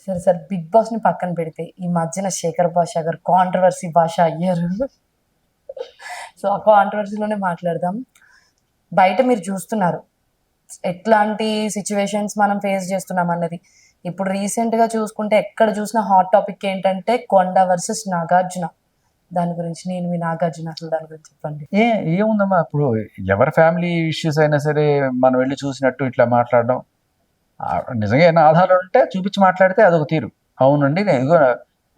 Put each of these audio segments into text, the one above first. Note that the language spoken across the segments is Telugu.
సరే సార్, బిగ్ బాస్ ని పక్కన పెడితే ఈ మధ్యన శేఖర్ భాష గారు కాంట్రవర్సీ భాష అయ్యారు. సో ఆ కాంట్రవర్సీలోనే మాట్లాడదాం. బయట మీరు చూస్తున్నారు ఎట్లాంటి సిచ్యువేషన్స్ మనం ఫేస్ చేస్తున్నాం అన్నది. ఇప్పుడు రీసెంట్గా చూసుకుంటే ఎక్కడ చూసిన హాట్ టాపిక్ ఏంటంటే కొండ వర్సెస్ నాగార్జున. దాని గురించి నేను మీ నాగార్జున అసలు దాని గురించి చెప్పండి. ఏముందమ్మా, ఇప్పుడు ఎవరి ఫ్యామిలీ ఇష్యూస్ అయినా సరే మనం వెళ్ళి చూసినట్టు ఇట్లా మాట్లాడడం, నిజంగా ఏమైనా ఆధారాలు ఉంటే చూపించి మాట్లాడితే అదొక తీరు. అవునండి, ఇదిగో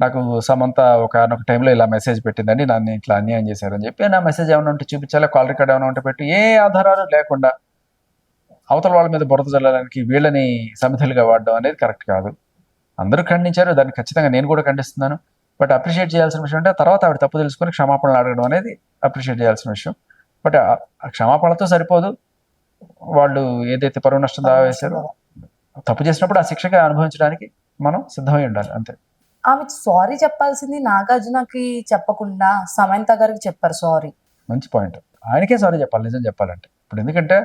నాకు సమంత ఒక టైంలో ఇలా మెసేజ్ పెట్టిందండి, నన్ను ఇట్లా అన్యాయం చేశారని చెప్పి నా మెసేజ్ ఏమైనా ఉంటే చూపించాలి, కాల్ రికార్డ్ ఏమైనా ఉంటే పెట్టి, ఏ ఆధారాలు లేకుండా అవతల వాళ్ళ మీద బురద జల్లడానికి వీళ్ళని సమిధలుగా వాడడం అనేది కరెక్ట్ కాదు. అందరూ ఖండించారు, దాన్ని ఖచ్చితంగా నేను కూడా ఖండిస్తున్నాను. బట్ అప్రిషియేట్ చేయాల్సిన విషయం అంటే తర్వాత ఆవిడ తప్పు తెలుసుకొని క్షమాపణలు అడగడం అనేది అప్రిషియేట్ చేయాల్సిన విషయం. బట్ ఆ క్షమాపణలతో సరిపోదు. వాళ్ళు ఏదైతే పరువు నష్టం దావా వేశారో, తప్పు చేసినప్పుడు ఆ శిక్షగా అనుభవించడానికి మనం సిద్ధమై ఉండాలి, అంతే. ఆమె సారీ చెప్పాల్సింది నాగార్జునకి చెప్పకుండా సమంత గారికి చెప్పారు సారీ. మంచి పాయింట్. ఆయనకే సారీ చెప్పాలి నిజం చెప్పాలంటే. ఇప్పుడు ఎందుకంటే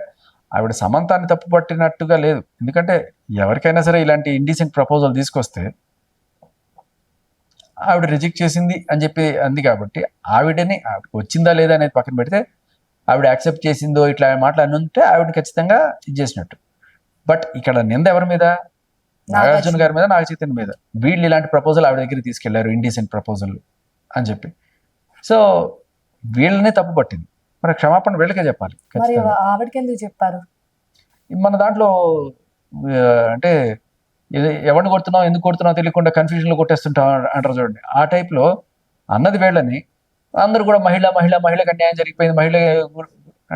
ఆవిడ సమంతాన్ని తప్పు పట్టినట్టుగా లేదు. ఎందుకంటే ఎవరికైనా సరే ఇలాంటి ఇండీసెంట్ ప్రపోజల్ తీసుకొస్తే ఆవిడ రిజెక్ట్ చేసింది అని చెప్పి అంది కాబట్టి ఆవిడని వచ్చిందా లేదా అనేది పక్కన పెడితే ఆవిడ యాక్సెప్ట్ చేసిందో ఇట్లా మాటలు ఉంటే ఆవిడని ఖచ్చితంగా ఇది చేసినట్టు. బట్ ఇక్కడ నింద ఎవరి మీద? నాగార్జున గారి మీద, నాగ చైతన్య మీద. వీళ్ళు ఇలాంటి ప్రపోజల్ ఆవిడ దగ్గరికి తీసుకెళ్లారు, ఇండీసెంట్ ప్రపోజల్ అని చెప్పి. సో వీళ్ళని తప్పు పట్టింది, మరి క్షమాపణ వీళ్ళకే చెప్పాలి. ఆవిడకి ఎందుకు చెప్పారు? మన దాంట్లో అంటే ఎవరిని కొడుతున్నావు ఎందుకు కొడుతున్నావు తెలియకుండా కన్ఫ్యూజన్లో కొట్టేస్తుంటాం అంటారు చూడండి. ఆ టైప్లో అన్నది వీళ్ళని. అందరూ కూడా మహిళకి అన్యాయం జరిగిపోయింది, మహిళ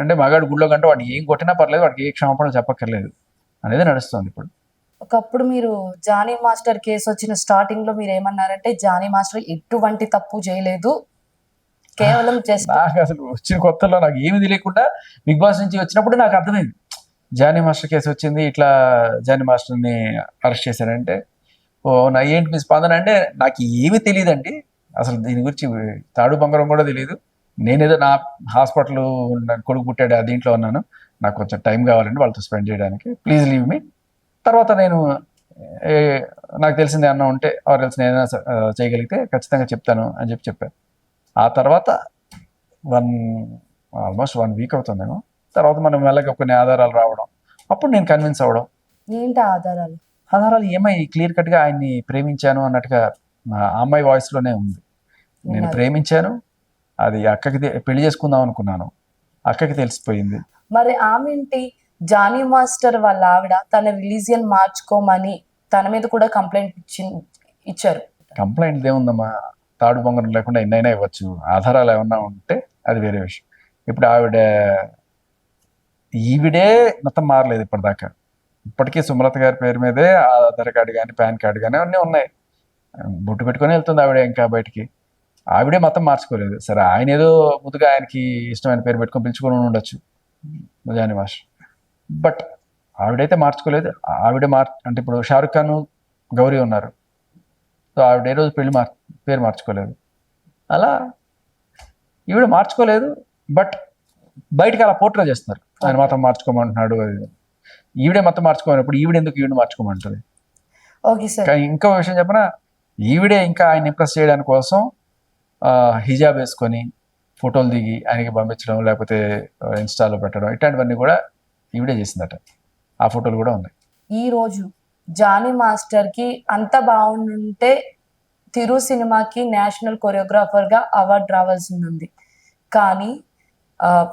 అంటే మగాడు గుళ్ళో కంటే వాడు ఏం కొట్టినా పర్లేదు, వాడికి ఏ క్షమాపణ చెప్పక్కర్లేదు అనేది నడుస్తుంది ఇప్పుడు. ఒకప్పుడు మీరు జానీ మాస్టర్ కేసు వచ్చిన స్టార్టింగ్ లో మీరు ఏమన్నారంటే జానీ మాస్టర్ ఎటువంటి తప్పు చేయలేదు, కేవలం జస్ట్. నాకు అసలు వచ్చిన కొత్తలో నాకు ఏమి తెలియకుండా బిగ్ బాస్ నుంచి వచ్చినప్పుడు నాకు అర్థమైంది జానీ మాస్టర్ కేసు వచ్చింది, ఇట్లా జానీ మాస్టర్ని అరెస్ట్ చేశారంటే ఓ నా ఏంటి మీ స్పందన అంటే నాకు ఏమీ తెలియదండి, అసలు దీని గురించి తాడు బంగారం కూడా తెలియదు. నేనేదో నా హాస్పిటల్ కొడుకు పుట్టాడు దీంట్లో ఉన్నాను, నాకు కొంచెం టైం కావాలండి వాళ్ళతో స్పెండ్ చేయడానికి, ప్లీజ్ లీవ్ మీ. తర్వాత నేను నాకు తెలిసింది అన్న ఉంటే ఎవరు తెలిసిన ఏదైనా చేయగలిగితే ఖచ్చితంగా చెప్తాను అని చెప్పాను. ఆ తర్వాత ఆల్మోస్ట్ 1 వీక్ అవుతుందేమో. తర్వాత మనం మెల్లగా కొన్ని ఆధారాలు రావడం, అప్పుడు నేను కన్విన్స్ అవ్వడం. ఏంటి ఆధారాలు? ఏమై క్లియర్ కట్గా ఆయన్ని ప్రేమించాను అన్నట్టుగా అమ్మాయి వాయిస్లోనే ఉంది. నేను ప్రేమించాను, అది అక్కకి పెళ్లి చేసుకుందాం అనుకున్నాను, అక్కకి తెలిసిపోయింది. మరి ఆమె ఏంటి? జానీ మాస్టర్ వాళ్ళ ఆవిడ తన రిలీజియన్ మార్చుకోమని తన మీద కూడా కంప్లైంట్ ఇచ్చారు. కంప్లైంట్ ఏముందమ్మా, తాడు బొంగరం లేకుండా ఎన్నైనా ఇవ్వచ్చు, ఆధారాలు ఏమన్నా ఉంటే అది వేరే విషయం. ఇప్పుడు ఈవిడే మొత్తం మారలేదు ఇప్పటిదాకా. ఇప్పటికీ సుమలత గారి పేరు మీదే ఆధార్ కార్డు కానీ పాన్ కార్డు కానీ అన్నీ ఉన్నాయి. బొట్టు పెట్టుకొని వెళ్తుంది ఆవిడ ఇంకా బయటికి. ఆవిడే మొత్తం మార్చుకోలేదు. సరే ఆయన ఏదో ముందుగా ఆయనకి ఇష్టమైన పేరు పెట్టుకొని పిలుచుకొని ఉండొచ్చు జానీ మాస్టర్, బట్ ఆవిడైతే మార్చుకోలేదు. అంటే ఇప్పుడు షారుఖ్ ఖాన్ గౌరీ ఉన్నారు, సో ఆవిడ ఏ రోజు పేరు మార్చుకోలేదు. అలా ఈవిడ మార్చుకోలేదు, బట్ బయటకు అలా పోర్ట్రే చేస్తున్నారు, ఆయన మాత్రం మార్చుకోమంటున్నాడు అది. ఈవిడే మొత్తం మార్చుకోమన్నప్పుడు ఈవిడ మార్చుకోమంటుంది. కానీ ఇంకో విషయం చెప్పిన, ఈవిడే ఇంకా ఆయన ఇంప్రెస్ చేయడానికి కోసం హిజాబ్ వేసుకొని ఫోటోలు దిగి ఆయనకి పంపించడం, లేకపోతే ఇన్స్టాలో పెట్టడం, ఇట్లాంటివన్నీ కూడా ఈవిడే చేసిందట. ఆ ఫోటోలు కూడా ఉన్నాయి. ఈ రోజు జానీ మాస్టర్ కి అంత బాగుంటే తిరు సినిమాకి నేషనల్ కొరియోగ్రాఫర్ గా అవార్డు రావాల్సింది ఉంది, కానీ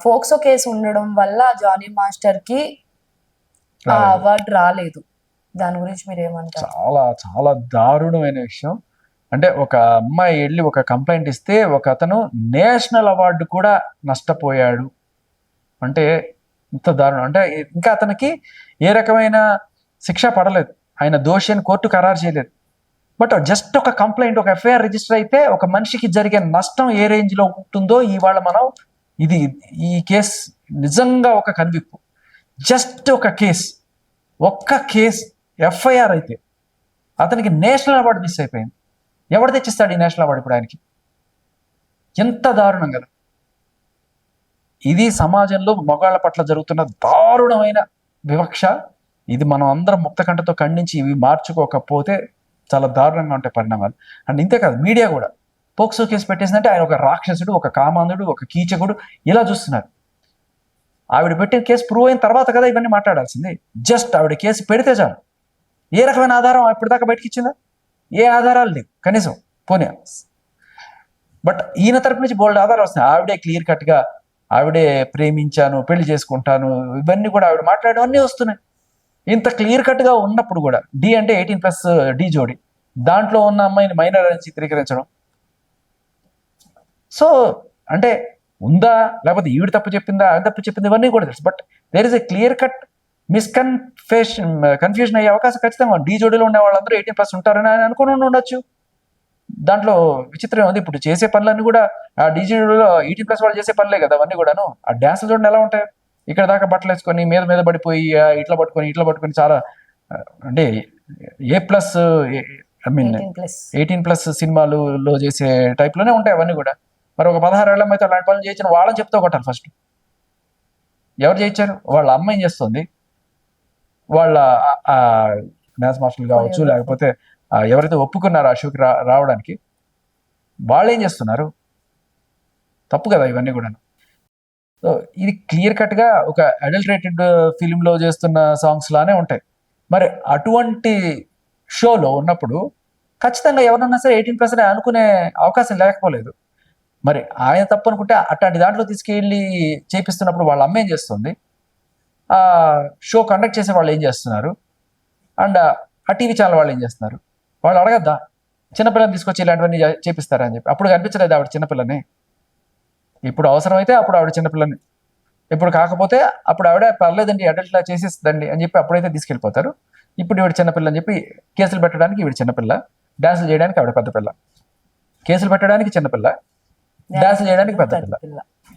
ఫోక్సో కేసు ఉండడం వల్ల జానీ మాస్టర్ కి ఆ అవార్డు రాలేదు. దాని గురించి మీరు ఏమంటారు? చాలా చాలా దారుణమైన విషయం. అంటే ఒక అమ్మాయి వెళ్ళి ఒక కంప్లైంట్ ఇస్తే ఒక అతను నేషనల్ అవార్డు కూడా నష్టపోయాడు అంటే ఇంత దారుణం. అంటే ఇంకా అతనికి ఏ రకమైన శిక్ష పడలేదు, ఆయన దోషి అని కోర్టు ఖరారు చేయలేదు. బట్ జస్ట్ ఒక కంప్లైంట్, ఒక ఎఫ్ఐఆర్ రిజిస్టర్ అయితే ఒక మనిషికి జరిగే నష్టం ఏ రేంజ్లో ఉంటుందో ఇవాళ మనం ఈ కేసు నిజంగా ఒక కనువిప్పు. జస్ట్ ఒక్క కేస్ ఎఫ్ఐఆర్ అయితే అతనికి నేషనల్ అవార్డు మిస్ అయిపోయింది. ఎవడు తెచ్చిస్తాడు ఈ నేషనల్ అవార్డు ఇప్పుడు ఆయనకి? ఎంత దారుణం కదా ఇది. సమాజంలో మగాళ్ళ పట్ల జరుగుతున్న దారుణమైన వివక్ష ఇది. మనం అందరం ముక్త కంటతో ఖండించి ఇవి మార్చుకోకపోతే చాలా దారుణంగా ఉంటాయి పరిణామాలు. అండ్ ఇంతే కాదు, మీడియా కూడా పోక్సో కేసు పెట్టేసిందంటే ఆయన ఒక రాక్షసుడు, ఒక కామాంధుడు, ఒక కీచకుడు ఇలా చూస్తున్నారు. ఆవిడ పెట్టిన కేసు ప్రూవ్ అయిన తర్వాత కదా ఇవన్నీ మాట్లాడాల్సింది. జస్ట్ ఆవిడ కేసు పెడితే చాలు. ఏ రకమైన ఆధారం ఇప్పటిదాకా బయటకి ఇచ్చిందా? ఏ ఆధారాలు లేవు కనీసం. పోనీ బట్ ఈయన తరపు నుంచి బోల్డ్ ఆధారాలు వస్తున్నాయి. ఆవిడే క్లియర్ కట్గా ఆవిడే ప్రేమించాను, పెళ్లి చేసుకుంటాను, ఇవన్నీ కూడా ఆవిడ మాట్లాడేవన్నీ వస్తున్నాయి. ఇంత క్లియర్ కట్గా ఉన్నప్పుడు కూడా డి అంటే 18+ డి జోడి, దాంట్లో ఉన్న అమ్మాయిని మైనర్ అని చిత్రీకరించడం. సో అంటే ఉందా, లేకపోతే ఈవిడ తప్పు చెప్పిందా, ఆయన తప్పు చెప్పింది, ఇవన్నీ కూడా తెలుసు. But there is a clear cut confusion అయ్యే అవకాశం ఖచ్చితంగా. డి జోడీలో ఉండే వాళ్ళందరూ 18+ ఉంటారని ఆయన అనుకుని ఉండొచ్చు. దాంట్లో విచిత్రం ఉంది. ఇప్పుడు చేసే పనులన్నీ కూడా ఆ డి జోడీలో 18+ వాళ్ళు చేసే పనులే కదా అవన్నీ కూడాను. ఆ డ్యాన్సులు చూడండి ఎలా ఉంటాయి. ఇక్కడ దాకా బట్టలు వేసుకొని మీద పడిపోయి ఇట్లా పట్టుకొని చాలా అంటే A+ ఐ మీన్ 18+ సినిమాలలో చేసే టైప్లోనే ఉంటాయి అవన్నీ కూడా. మరి ఒక 16 ఏళ్ళ అయితే అలాంటి పనులు చేయించిన వాళ్ళని చెప్తూ కొట్టాలి ఫస్ట్. ఎవరు చేయించారు? వాళ్ళ అమ్మ ఏం చేస్తుంది, వాళ్ళ డాన్స్ మాస్టర్లు కావచ్చు, లేకపోతే ఎవరైతే ఒప్పుకున్నారో ఆ షోకి రావడానికి వాళ్ళు ఏం చేస్తున్నారు? తప్పు కదా ఇవన్నీ కూడా. సో ఇది క్లియర్ కట్గా ఒక అడల్టరేటెడ్ ఫిలింలో చేస్తున్న సాంగ్స్ లానే ఉంటాయి. మరి అటువంటి షోలో ఉన్నప్పుడు ఖచ్చితంగా ఎవరన్నా సరే 18+ అనుకునే అవకాశం లేకపోలేదు. మరి ఆయన తప్పు అనుకుంటే అట్లాంటి దాంట్లో తీసుకెళ్ళి చేపిస్తున్నప్పుడు వాళ్ళ అమ్మ ఏం చేస్తుంది, ఆ షో కండక్ట్ చేసే వాళ్ళు ఏం చేస్తున్నారు, అండ్ ఆ టీవీ ఛానల్ వాళ్ళు ఏం చేస్తున్నారు? వాళ్ళు అడగద్దా చిన్నపిల్లని తీసుకొచ్చి ఇలాంటివన్నీ చేపిస్తారని చెప్పి? అప్పుడు కనిపించలేదు ఆవిడ చిన్నపిల్లని. ఇప్పుడు అవసరమైతే అప్పుడు ఆవిడ చిన్నపిల్లని, ఇప్పుడు కాకపోతే అప్పుడు ఆవిడ పర్లేదండి అడల్ట్లా చేసేస్తుందండి అని చెప్పి అప్పుడైతే తీసుకెళ్ళిపోతారు. ఇప్పుడు ఈవిడ చిన్నపిల్ల అని చెప్పి కేసులు పెట్టడానికి ఈవిడ చిన్నపిల్ల, డాన్సులు చేయడానికి ఆవిడ పెద్ద పిల్ల. కేసులు పెట్టడానికి చిన్నపిల్ల, డాన్సులు చేయడానికి పెద్ద పిల్ల.